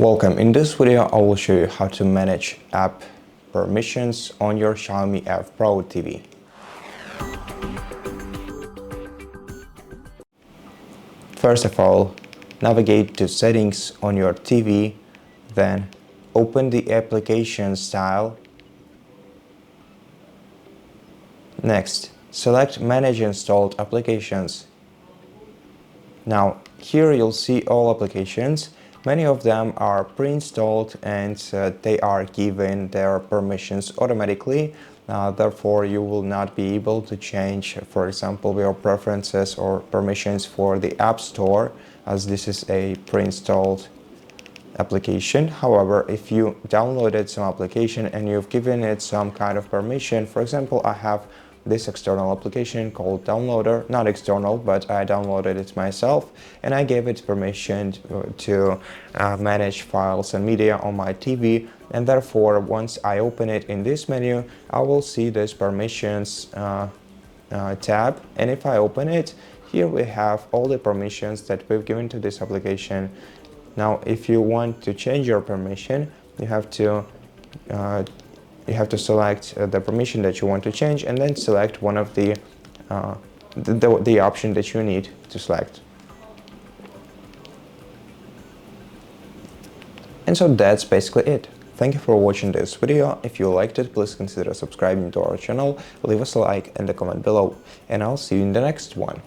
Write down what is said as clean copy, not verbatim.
Welcome. In this video, I will show you how to manage app permissions on your XIAOMI F Pro TV. First of all, navigate to Settings on your TV, then open the Applications tile. Next, select Manage Installed Applications. Now, here you'll see all applications. Many of them are pre-installed and they are given their permissions automatically. Therefore, you will not be able to change, for example, your preferences or permissions for the App Store, as this is a pre-installed application. However, if you downloaded some application and you've given it some kind of permission, for example, I have this external application called Downloader, not external, but I downloaded it myself, and I gave it permission to manage files and media on my TV, and therefore once I open it in this menu, I will see this permissions tab, and if I open it, here we have all the permissions that we've given to this application. Now, if you want to change your permission, you have to select the permission that you want to change, and then select one of the option that you need to select. And so that's basically it. Thank you for watching this video. If you liked it, please consider subscribing to our channel, leave us a like and a comment below, and I'll see you in the next one.